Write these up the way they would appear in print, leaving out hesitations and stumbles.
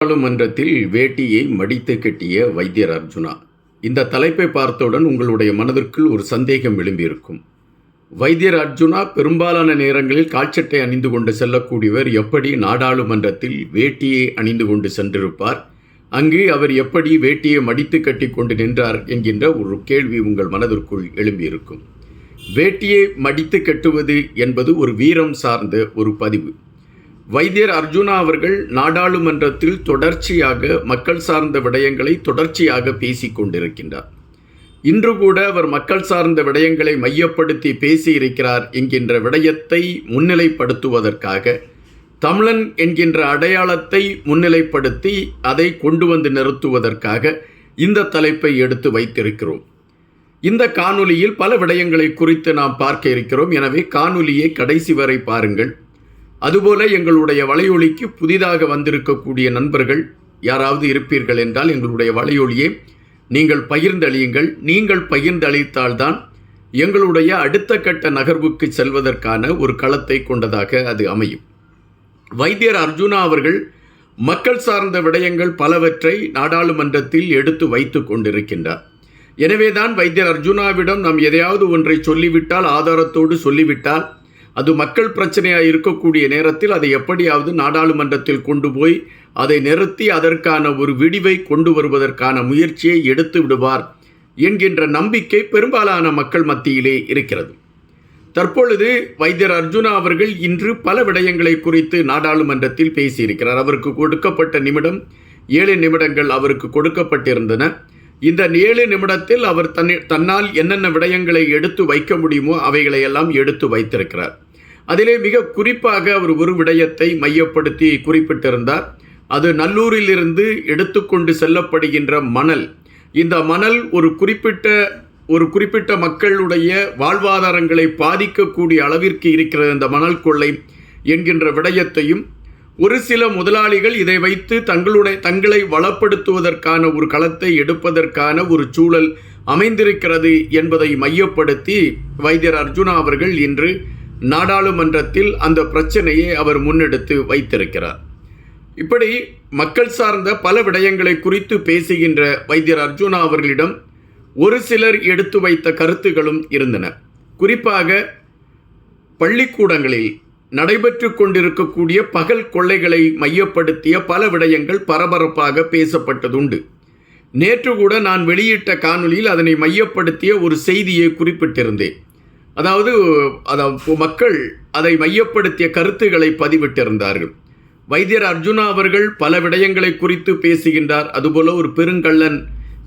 நாடாளுமன்றத்தில் வேட்டியை மடித்து கட்டிய வைத்தியர் அர்ஜுனா. இந்த தலைப்பை பார்த்தவுடன் உங்களுடைய மனதிற்குள் ஒரு சந்தேகம் எழும்பியிருக்கும். வைத்தியர் அர்ஜுனா பெரும்பாலான நேரங்களில் கால்சட்டை அணிந்து கொண்டு செல்லக்கூடியவர் எப்படி நாடாளுமன்றத்தில் வேட்டியை அணிந்து கொண்டு சென்றிருப்பார்? அங்கு அவர் எப்படி வேட்டியை மடித்து கட்டி கொண்டு நின்றார் என்கின்ற ஒரு கேள்வி உங்கள் மனதிற்குள் எழும்பியிருக்கும். வேட்டியை மடித்து கட்டுவது என்பது ஒரு வீரம் சார்ந்த ஒரு பதிவு. வைத்தியர் அர்ஜுனா அவர்கள் நாடாளுமன்றத்தில் தொடர்ச்சியாக மக்கள் சார்ந்த விடயங்களை தொடர்ச்சியாக பேசிக் கொண்டிருக்கின்றார். இன்று கூட அவர் மக்கள் சார்ந்த விடயங்களை மையப்படுத்தி பேசியிருக்கிறார் என்கின்ற விடயத்தை முன்னிலைப்படுத்துவதற்காக, தமிழன் என்கின்ற அடையாளத்தை முன்னிலைப்படுத்தி அதை கொண்டு வந்து நிறுத்துவதற்காக இந்த தலைப்பை எடுத்து வைத்திருக்கிறோம். இந்த காணொலியில் பல விடயங்களை குறித்து நாம் பார்க்க இருக்கிறோம். எனவே காணொலியை கடைசி வரை பாருங்கள். அதுபோல எங்களுடைய வலையொலிக்கு புதிதாக வந்திருக்கக்கூடிய நண்பர்கள் யாராவது இருப்பீர்கள் என்றால் எங்களுடைய வலையொலியை நீங்கள் பகிர்ந்தளியுங்கள். நீங்கள் பகிர்ந்தளித்தால்தான் எங்களுடைய அடுத்த கட்ட நகர்வுக்கு செல்வதற்கான ஒரு களத்தை கொண்டதாக அது அமையும். வைத்தியர் அர்ஜுனா அவர்கள் மக்கள் சார்ந்த விடயங்கள் பலவற்றை நாடாளுமன்றத்தில் எடுத்து வைத்து கொண்டிருக்கின்றார். எனவேதான் வைத்தியர் அர்ஜுனாவிடம் நாம் எதையாவது ஒன்றை சொல்லிவிட்டால், ஆதாரத்தோடு சொல்லிவிட்டால், அது மக்கள் பிரச்சனையாக இருக்கக்கூடிய நேரத்தில் அதை எப்படியாவது நாடாளுமன்றத்தில் கொண்டு போய் அதை நிறுத்தி அதற்கான ஒரு விடிவை கொண்டு வருவதற்கான முயற்சியை எடுத்து விடுவார் என்கின்ற நம்பிக்கை பெரும்பாலான மக்கள் மத்தியிலே இருக்கிறது. தற்பொழுது வைத்தியர் அர்ஜுனா அவர்கள் இன்று பல விடயங்களை குறித்து நாடாளுமன்றத்தில் பேசியிருக்கிறார். அவருக்கு கொடுக்கப்பட்ட நிமிடம் 7 நிமிடங்கள் அவருக்கு கொடுக்கப்பட்டிருந்தன. இந்த 7 நிமிடத்தில் அவர் தன்னால் என்னென்ன விடயங்களை எடுத்து வைக்க முடியுமோ அவைகளையெல்லாம் எடுத்து வைத்திருக்கிறார். அதிலே மிக குறிப்பாக அவர் ஒரு விடயத்தை மையப்படுத்தி குறிப்பிட்டிருந்தார். அது நல்லூரிலிருந்து எடுத்துக்கொண்டு செல்லப்படுகின்ற மணல். இந்த மணல் ஒரு குறிப்பிட்ட மக்களுடைய வாழ்வாதாரங்களை பாதிக்கக்கூடிய அளவிற்கு இருக்கிற இந்த மணல் கொள்ளை என்கின்ற விடயத்தையும், ஒரு சில முதலாளிகள் இதை வைத்து தங்களை வளப்படுத்துவதற்கான ஒரு களத்தை எடுப்பதற்கான ஒரு சூழல் அமைந்திருக்கிறது என்பதை மையப்படுத்தி வைத்தியர் அர்ஜுனா அவர்கள் இன்று நாடாளுமன்றத்தில் அந்த பிரச்சனையை அவர் முன்னெடுத்து வைத்திருக்கிறார். இப்படி மக்கள் சார்ந்த பல விடயங்களை குறித்து பேசுகின்ற வைத்தியர் அர்ஜுனா அவர்களிடம் ஒரு சிலர் எடுத்து வைத்த கருத்துகளும் இருந்தன. குறிப்பாக பள்ளிக்கூடங்களில் நடைபெற்று கொண்டிருக்கக்கூடிய பகல் கொள்ளைகளை மையப்படுத்திய பல விடயங்கள் பரபரப்பாக பேசப்பட்டதுண்டு. நேற்று கூட நான் வெளியிட்ட காணொலியில் அதனை மையப்படுத்திய ஒரு செய்தியை குறிப்பிட்டிருந்தேன். அதாவது மக்கள் அதை மையப்படுத்திய கருத்துக்களை பதிவிட்டிருந்தார்கள். வைத்தியர் அர்ஜுனா அவர்கள் பல விடயங்களை குறித்து பேசுகின்றார். அதுபோல ஒரு பெருங்கள்ளன்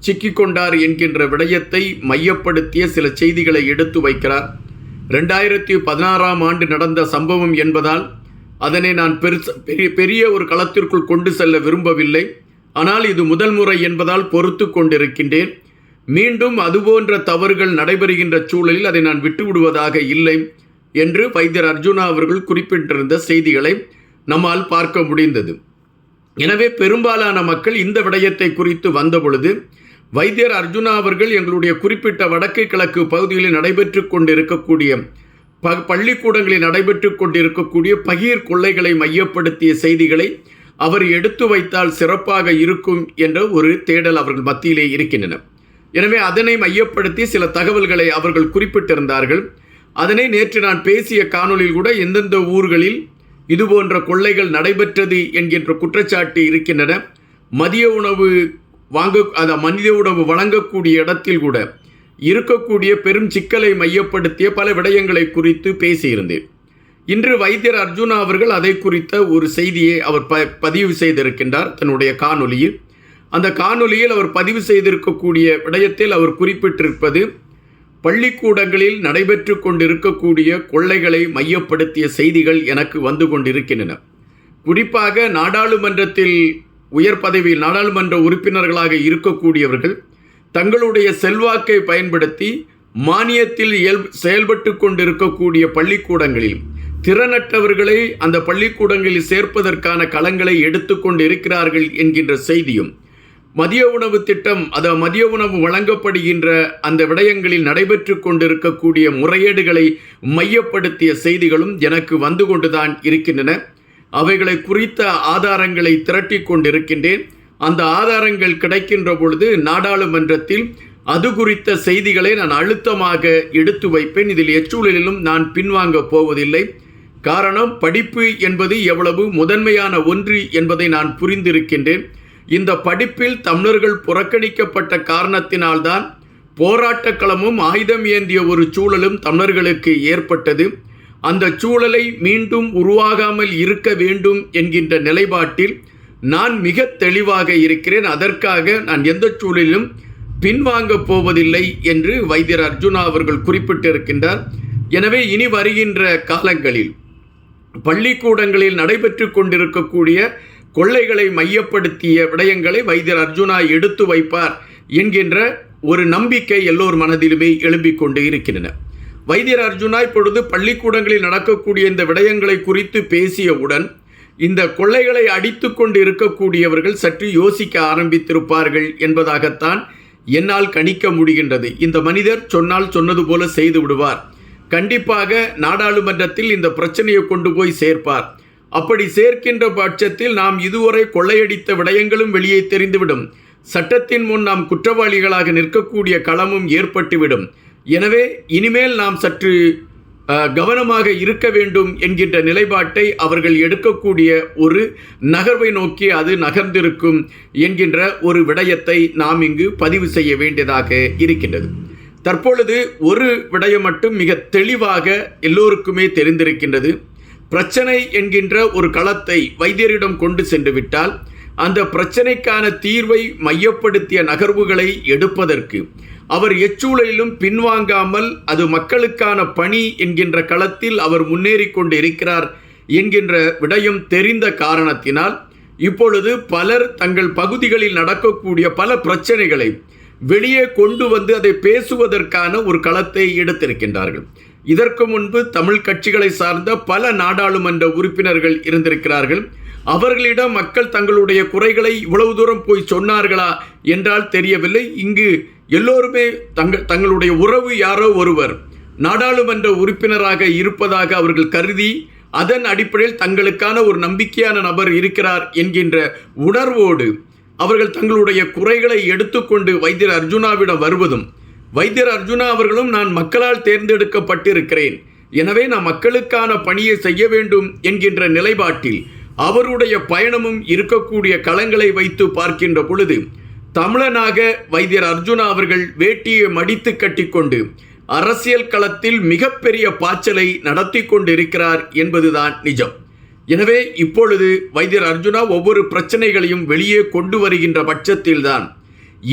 சிக்கிக்கொண்டார் என்கின்ற விடயத்தை மையப்படுத்திய சில செய்திகளை எடுத்து வைக்கிறார். 2016ஆம் ஆண்டு நடந்த சம்பவம் என்பதால் அதனை நான் பெரிய ஒரு களத்திற்குள் கொண்டு செல்ல விரும்பவில்லை. ஆனால் இது முதல் முறை என்பதால் பொறுத்து கொண்டிருக்கின்றேன். மீண்டும் அதுபோன்ற தவறுகள் நடைபெறுகின்ற சூழலில் அதை நான் விட்டுவிடுவதாக இல்லை என்று வைத்தியர் அர்ஜுனா அவர்கள் குறிப்பிட்டிருந்த செய்திகளை நம்மால் பார்க்க முடிந்தது. எனவே பெரும்பாலான மக்கள் இந்த விடயத்தை குறித்து வந்தபொழுது வைத்தியர் அர்ஜுனா அவர்கள் எங்களுடைய குறிப்பிட்ட வடக்கு கிழக்கு பகுதிகளில் நடைபெற்று கொண்டிருக்கக்கூடிய பள்ளிக்கூடங்களில் நடைபெற்று கொண்டிருக்கக்கூடிய பகீர் கொள்ளைகளை மையப்படுத்திய செய்திகளை அவர் எடுத்து வைத்தால் சிறப்பாக இருக்கும் என்ற ஒரு தேடல் அவர்கள் மத்தியிலே இருக்கின்றன. எனவே அதனை மையப்படுத்தி சில தகவல்களை அவர்கள் குறிப்பிட்டிருந்தார்கள். அதனை நேற்று நான் பேசிய காணொலியில் கூட எந்தெந்த ஊர்களில் இதுபோன்ற கொள்ளைகள் நடைபெற்றது என்கின்ற குற்றச்சாட்டு இருக்கின்றன. மதிய உணவு வழங்கக்கூடிய இடத்தில் கூட இருக்கக்கூடிய பெரும் சிக்கலை மையப்படுத்திய பல விடயங்களை குறித்து பேசியிருந்தேன். இன்று வைத்தியர் அர்ஜுனா அவர்கள் அதை குறித்த ஒரு செய்தியை அவர் பதிவு செய்திருக்கின்றார் தன்னுடைய காணொலியில். அந்த காணொலியில் அவர் பதிவு செய்திருக்கக்கூடிய விடயத்தில் அவர் குறிப்பிட்டிருப்பது, பள்ளிக்கூடங்களில் நடைபெற்று கொண்டிருக்கக்கூடிய கொள்ளைகளை மையப்படுத்திய செய்திகள் எனக்கு வந்து கொண்டிருக்கின்றன. குறிப்பாக நாடாளுமன்றத்தில் உயர் பதவியில் நாடாளுமன்ற உறுப்பினர்களாக இருக்கக்கூடியவர்கள் தங்களுடைய செல்வாக்கை பயன்படுத்தி மானியத்தில் செயல்பட்டு கொண்டிருக்கக்கூடிய பள்ளிக்கூடங்களில் திறனற்றவர்களை அந்த பள்ளிக்கூடங்களில் சேர்ப்பதற்கான களங்களை எடுத்துக்கொண்டு இருக்கிறார்கள் என்கின்ற செய்தியும், மதிய உணவு திட்டம் மதிய உணவு வழங்கப்படுகின்ற அந்த விடயங்களில் நடைபெற்று கொண்டிருக்கக்கூடிய முறையீடுகளை மையப்படுத்திய செய்திகளும் எனக்கு வந்து கொண்டுதான் இருக்கின்றன. அவைகளை குறித்த ஆதாரங்களை திரட்டி கொண்டிருக்கின்றேன். அந்த ஆதாரங்கள் கிடைக்கின்ற பொழுது நாடாளுமன்றத்தில் அது குறித்த செய்திகளை நான் அழுத்தமாக எடுத்து வைப்பேன். இதில் எச்சூழலிலும் நான் பின்வாங்க போவதில்லை. காரணம், படிப்பு என்பது எவ்வளவு முதன்மையான ஒன்று என்பதை நான் புரிந்திருக்கின்றேன். இந்த படிப்பில் தமிழர்கள் புறக்கணிக்கப்பட்ட காரணத்தினால்தான் போராட்ட களமும் ஆயுதம் ஏந்திய ஒரு சூழலும் தமிழர்களுக்கு ஏற்பட்டது. அந்த சூழலை மீண்டும் உருவாகாமல் இருக்க வேண்டும் என்கின்ற நிலைப்பாட்டில் நான் மிக தெளிவாக இருக்கிறேன். அதற்காக நான் எந்த சூழலிலும் பின்வாங்க போவதில்லை என்று வைத்தியர் அர்ஜுனா அவர்கள் குறிப்பிட்டிருக்கின்றார். எனவே இனி வருகின்ற காலங்களில் பள்ளிக்கூடங்களில் நடைபெற்று கொண்டிருக்கக்கூடிய கொள்ளைகளை மையப்படுத்திய விடயங்களை வைத்தியர் அர்ஜுனா எடுத்து வைப்பார் என்கின்ற ஒரு நம்பிக்கை எல்லோர் மனதிலுமே எழும்பிக் கொண்டு இருக்கின்றன. வைத்தியர் அர்ஜுனா இப்பொழுது பள்ளிக்கூடங்களில் நடக்கக்கூடிய இந்த விடயங்களை குறித்து பேசியவுடன் இந்த கொள்ளைகளை அடித்து கொண்டு இருக்கக்கூடியவர்கள் சற்று யோசிக்க ஆரம்பித்திருப்பார்கள் என்பதாகத்தான் என்னால் கணிக்க முடிகின்றது. இந்த மனிதர் சொன்னால் சொன்னது போல செய்து விடுவார். கண்டிப்பாக நாடாளுமன்றத்தில் இந்த பிரச்சனையை கொண்டு போய் சேர்ப்பார். அப்படி சேர்க்கின்ற பட்சத்தில் நாம் இதுவரை கொள்ளையடித்த விடயங்களும் வெளியே தெரிந்துவிடும். சட்டத்தின் முன் நாம் குற்றவாளிகளாக நிற்கக்கூடிய களமும் ஏற்பட்டுவிடும். எனவே இனிமேல் நாம் சற்று கவனமாக இருக்க வேண்டும் என்கின்ற நிலைப்பாட்டை அவர்கள் எடுக்கக்கூடிய ஒரு நகர்வை நோக்கி அது நகர்ந்திருக்கும் என்கின்ற ஒரு விடயத்தை நாம் இங்கு பதிவு செய்ய வேண்டியதாக இருக்கின்றது. தற்பொழுது ஒரு விடயம் மட்டும் மிக தெளிவாக எல்லோருக்குமே தெரிந்திருக்கின்றது. பிரச்சனை என்கின்ற ஒரு களத்தை வைத்தியரிடம் கொண்டு சென்று விட்டால் அந்த பிரச்சனைக்கான தீர்வை மையப்படுத்திய நகர்வுகளை எடுப்பதற்கு அவர் எச்சூழலிலும் பின்வாங்காமல் அது மக்களுக்கான பணி என்கின்ற களத்தில் அவர் முன்னேறி கொண்டு இருக்கிறார் என்கின்ற விடயம் தெரிந்த காரணத்தினால் இப்பொழுது பலர் தங்கள் பகுதிகளில் நடக்கக்கூடிய பல பிரச்சனைகளை வெளியே கொண்டு வந்து அதை பேசுவதற்கான ஒரு களத்தை எடுத்திருக்கின்றார்கள். இதற்கு முன்பு தமிழ் கட்சிகளை சார்ந்த பல நாடாளுமன்ற உறுப்பினர்கள் இருந்திருக்கிறார்கள். அவர்களிடம் மக்கள் தங்களுடைய குறைகளை இவ்வளவு தூரம் போய் சொன்னார்களா என்றால் தெரியவில்லை. இங்கு எல்லோருமே தங்களுடைய உறவு யாரோ ஒருவர் நாடாளுமன்ற உறுப்பினராக இருப்பதாக அவர்கள் கருதி அதன் அடிப்படையில் தங்களுக்கான ஒரு நம்பிக்கையான நபர் இருக்கிறார் என்கின்ற உணர்வோடு அவர்கள் தங்களுடைய குறைகளை எடுத்துக்கொண்டு வைத்தியர் அர்ஜுனாவிடம் வருவதும், வைத்தியர் அர்ஜுனா அவர்களும் நான் மக்களால் தேர்ந்தெடுக்கப்பட்டிருக்கிறேன், எனவே நான் மக்களுக்கான பணியை செய்ய வேண்டும் என்கின்ற நிலைப்பாட்டில் அவருடைய பயணமும் இருக்கக்கூடிய களங்களை வைத்து பார்க்கின்ற பொழுது தமிழனாக வைத்தியர் அர்ஜுனா அவர்கள் வேட்டியை மடித்து கட்டிக்கொண்டு அரசியல் களத்தில் மிகப்பெரிய பாய்ச்சலை நடத்தி கொண்டிருக்கிறார் என்பதுதான் நிஜம். எனவே இப்பொழுது வைத்தியர் அர்ஜுனா ஒவ்வொரு பிரச்சனைகளையும் வெளியே கொண்டு வருகின்ற பட்சத்தில்தான்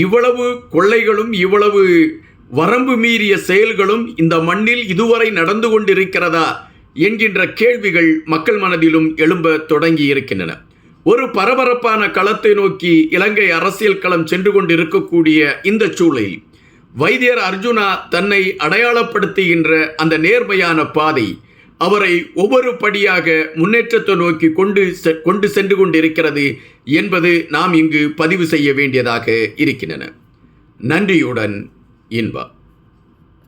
இவ்வளவு கொள்ளைகளும் இவ்வளவு வரம்பு மீறிய செயல்களும் இந்த மண்ணில் இதுவரை நடந்து கொண்டிருக்கிறதா என்கின்ற கேள்விகள் மக்கள் மனதிலும் எழும்ப தொடங்கி இருக்கின்றன. ஒரு பரபரப்பான களத்தை நோக்கி இலங்கை அரசியல் களம் சென்று கொண்டிருக்கக்கூடிய இந்த சூழலில் வைத்தியர் அர்ஜுனா தன்னை அடையாளப்படுத்துகின்ற அந்த நேர்மையான பாதை அவரை ஒவ்வொரு படியாக முன்னேற்றத்தை நோக்கி கொண்டு சென்று கொண்டிருக்கிறது என்பது நாம் இங்கு பதிவு செய்ய வேண்டியதாக இருக்கின்றன. நன்றியுடன் இன்பா.